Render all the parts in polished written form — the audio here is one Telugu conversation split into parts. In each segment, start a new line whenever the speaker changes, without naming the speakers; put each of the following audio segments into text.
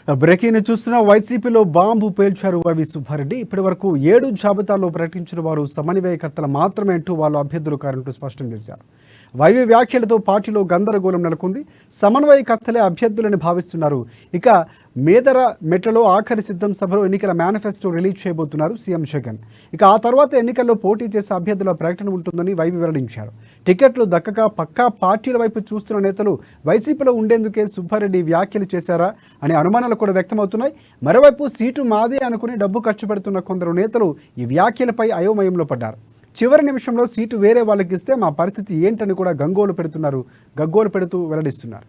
బ్రేకింగ్ చూస్తున్న వైసీపీలో బాంబు పేల్చారు వైవి సుబ్బారెడ్డి. ఇప్పటి వరకు 7 జాబితాల్లో ప్రకటించిన వారు సమన్వయకర్తలు మాత్రమే అంటూ వాళ్ళు అభ్యర్థులు కారంటూ స్పష్టం చేశారు. వైవి వ్యాఖ్యలతో పార్టీలో గందరగోళం నెలకొంది. సమన్వయకర్తలే అభ్యర్థులని భావిస్తున్నారు. ఇక మేదర మెట్లలో ఆఖరి సిద్ధం సభలో ఎన్నికల మేనిఫెస్టో రిలీజ్ చేయబోతున్నారు సీఎం జగన్. ఇక ఆ తర్వాత ఎన్నికల్లో పోటీ చేసే అభ్యర్థుల ప్రకటన ఉంటుందని వైవి వెల్లడించారు. టికెట్లు దక్కక పక్కా పార్టీల వైపు చూస్తున్న నేతలు వైసీపీలో ఉండేందుకే సుబ్బారెడ్డి వ్యాఖ్యలు చేశారా అనే అనుమానాలు కూడా వ్యక్తమవుతున్నాయి. మరోవైపు సీటు మాదే అనుకుని డబ్బు ఖర్చు పెడుతున్న కొందరు నేతలు ఈ వ్యాఖ్యలపై అయోమయంలో పడ్డారు. చివరి నిమిషంలో సీటు వేరే వాళ్ళకి ఇస్తే మా పరిస్థితి ఏంటని కూడా గగ్గోలు పెడుతూ వెల్లడిస్తున్నారు.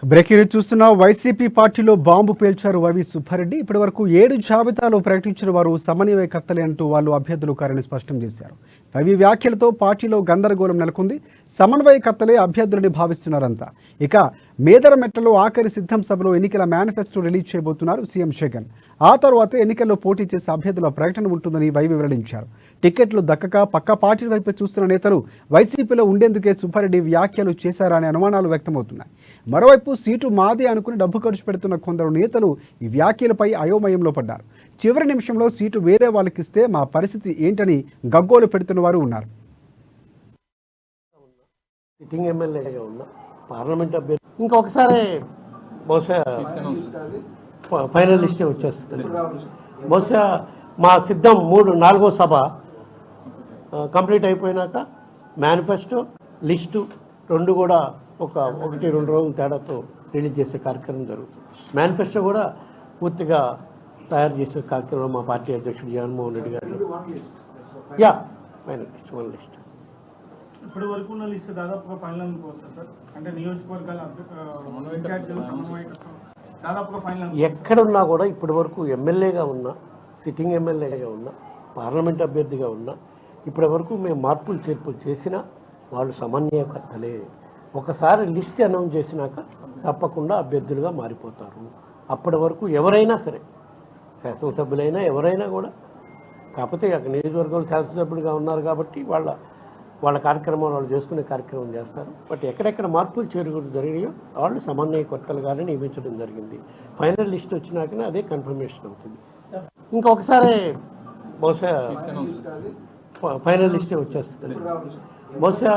బ్రేకింగ్ చూస్తున్న వైసీపీ పార్టీలో బాంబు పేల్చారు వైవి సుబ్బారెడ్డి. ఇప్పటి వరకు 7 జాబితాలో ప్రకటించిన వారు సమన్వయకర్తలే అంటూ వాళ్ళు అభ్యర్థులు కారని స్పష్టం చేశారు. వైవి వ్యాఖ్యలతో పార్టీలో గందరగోళం నెలకొంది. సమన్వయకర్తలే అభ్యర్థులని భావిస్తున్నారంతా. ఇక మేదర మెట్టలో ఆఖరి సిద్ధం సభలో ఎన్నికల మేనిఫెస్టో రిలీజ్ చేయబోతున్నారు సీఎం జగన్. ఆ తర్వాత ఎన్నికల్లో పోటీ చేసే అభ్యర్థుల ప్రకటన ఉంటుందని వైవి వెల్లడించారు. టికెట్లు దక్కక పక్క పార్టీల వైపు చూస్తున్న నేతలు వైసీపీలో ఉండేందుకే సుబ్బారెడ్డి వ్యాఖ్యలు చేశారా అనే అనుమానాలు వ్యక్తమవుతున్నాయి. మరోవైపు సీటు మాదే అనుకుని డబ్బు ఖర్చు పెడుతున్న కొందరు నేతలు ఈ వ్యాఖ్యలపై అయోమయంలో పడ్డారు. చివరి నిమిషంలో సీటు వేరే వాళ్ళకిస్తే మా పరిస్థితి ఏంటని గగ్గోలు పెడుతున్న వారు ఉన్నారు.
సిట్టింగ్ ఎమ్మెల్యేగా ఉన్నా పార్లమెంట్ అభ్యర్థి ఇంకొకసారి బహుశా ఫైనల్ లిస్టే వచ్చేస్తుంది. బహుశా మా సిద్ధం 4వ సభ కంప్లీట్ అయిపోయినాక మేనిఫెస్టో లిస్టు 2 కూడా 1-2 రోజుల తేడాతో రిలీజ్ చేసే కార్యక్రమం జరుగుతుంది. మేనిఫెస్టో కూడా పూర్తిగా తయారు చేసే కార్యక్రమం మా పార్టీ అధ్యక్షుడు జగన్మోహన్ రెడ్డి గారు ఫైనల్ లిస్ట్ 1 లిస్ట్
ఇప్పటి వరకు ఉన్న లిస్ట్ దాదాపుగా ఫైనల్ అనుకోవచ్చు సార్. అంటే నియోజకవర్గాల దాదాపుగా ఫైనల్
ఎక్కడున్నా కూడా ఇప్పటి వరకు ఎమ్మెల్యేగా ఉన్నా, సిట్టింగ్ ఎమ్మెల్యేగా ఉన్నా, పార్లమెంట్ అభ్యర్థిగా ఉన్నా ఇప్పటి వరకు మేము మార్పులు చేర్పులు చేసినా వాళ్ళు సమన్వయకర్తలే. ఒకసారి లిస్ట్ అనౌన్స్ చేసినాక తప్పకుండా అభ్యర్థులుగా మారిపోతారు. అప్పటి వరకు ఎవరైనా సరే, శాసనసభ్యులైనా ఎవరైనా కూడా, కాకపోతే అక్కడ నియోజకవర్గంలో శాసనసభ్యులుగా ఉన్నారు కాబట్టి వాళ్ళ కార్యక్రమం వాళ్ళు చేసుకునే కార్యక్రమం చేస్తారు. బట్ ఎక్కడెక్కడ మార్పులు చేరుకుని జరిగినాయో వాళ్ళు సమన్వయకర్తలుగానే నియమించడం జరిగింది. ఫైనల్ లిస్ట్ వచ్చినాకనే అదే కన్ఫర్మేషన్ అవుతుంది. ఇంకొకసారి బహుశా ఫైనల్ లిస్టే వచ్చేస్తుంది. బహుశా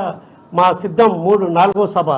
మా సిద్ధం 4వ సభ